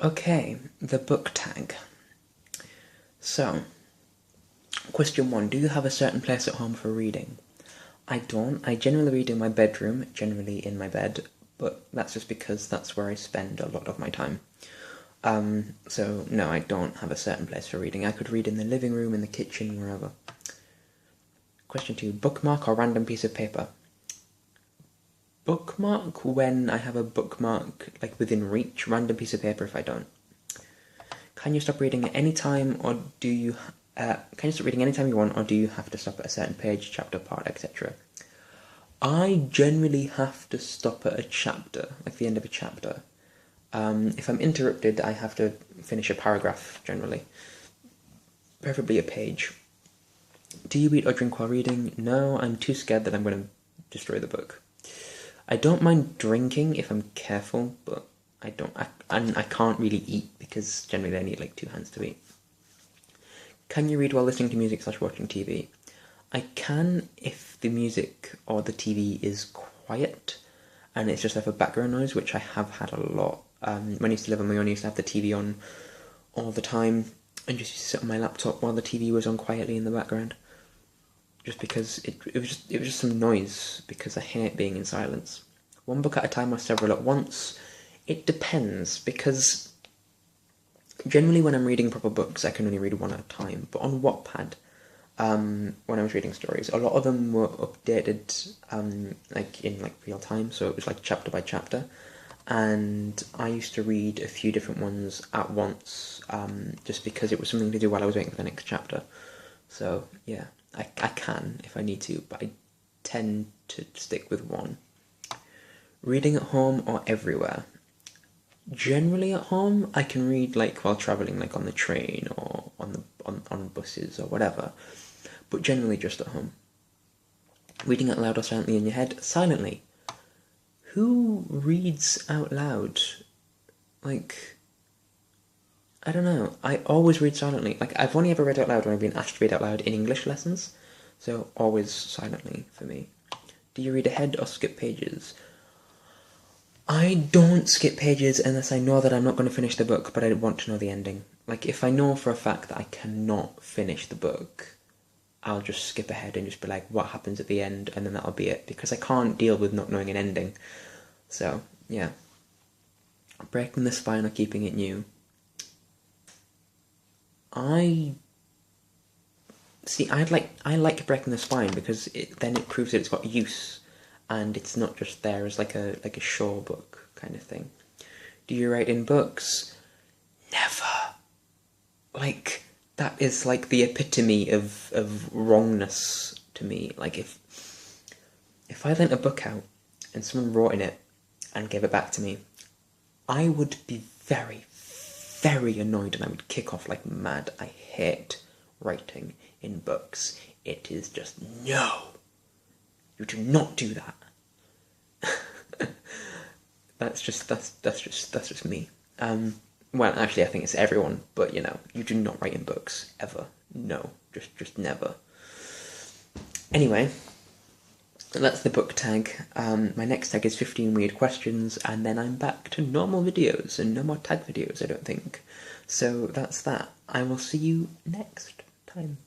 Okay, the book tag. So, question 1, do you have a certain place at home for reading? I don't. I generally read in my bedroom, generally in my bed, but that's just because that's where I spend a lot of my time. So no, I don't have a certain place for reading. I could read in the living room, in the kitchen, wherever. Question 2, bookmark or random piece of paper? Bookmark when I have a bookmark like within reach, random piece of paper if I don't. Can you stop reading at any time, or do you? Can you stop reading anytime you want, or do you have to stop at a certain page, chapter, part, etc.? I generally have to stop at a chapter, like the end of a chapter. If I'm interrupted, I have to finish a paragraph, generally. Preferably a page. Do you eat or drink while reading? No, I'm too scared that I'm going to destroy the book. I don't mind drinking if I'm careful, but I can't really eat because generally I need like 2 hands to eat. Can you read while listening to music / watching TV? I can if the music or the TV is quiet and it's just like a background noise, which I have had a lot. When I used to live on my own, I used to have the TV on all the time and just used to sit on my laptop while the TV was on quietly in the background. Just because it was just some noise, because I hate being in silence. One book at a time or several at once? It depends, because generally when I'm reading proper books, I can only read one at a time. But on Wattpad, when I was reading stories, a lot of them were updated like in like real time, so it was like chapter by chapter. And I used to read a few different ones at once, just because it was something to do while I was waiting for the next chapter. So yeah, I can if I need to, but I tend to stick with one. Reading at home or everywhere? Generally at home, I can read like while travelling, like on the train or on buses or whatever, but generally just at home. Reading out loud or silently in your head? Silently. Who reads out loud? Like, I don't know. I always read silently. Like, I've only ever read out loud when I've been asked to read out loud in English lessons, so always silently for me. Do you read ahead or skip pages? I don't skip pages unless I know that I'm not going to finish the book, but I want to know the ending. Like, if I know for a fact that I cannot finish the book, I'll just skip ahead and just be like, what happens at the end, and then that'll be it, because I can't deal with not knowing an ending. So, yeah. Breaking the spine or keeping it new? I like breaking the spine because then it proves that it's got use, and it's not just there as like a shore book kind of thing. Do you write in books? Never. Like, that is like the epitome of wrongness to me. Like, if I lent a book out and someone wrote in it and gave it back to me, I would be very, very annoyed and I would kick off like mad. I hate writing in books. It is just no. You do not do that. that's just me. Well, actually, I think it's everyone, but you do not write in books ever. No, just never. Anyway, that's the book tag. My next tag is 15 weird questions, and then I'm back to normal videos and no more tag videos, I don't think. So that's that. I will see you next time.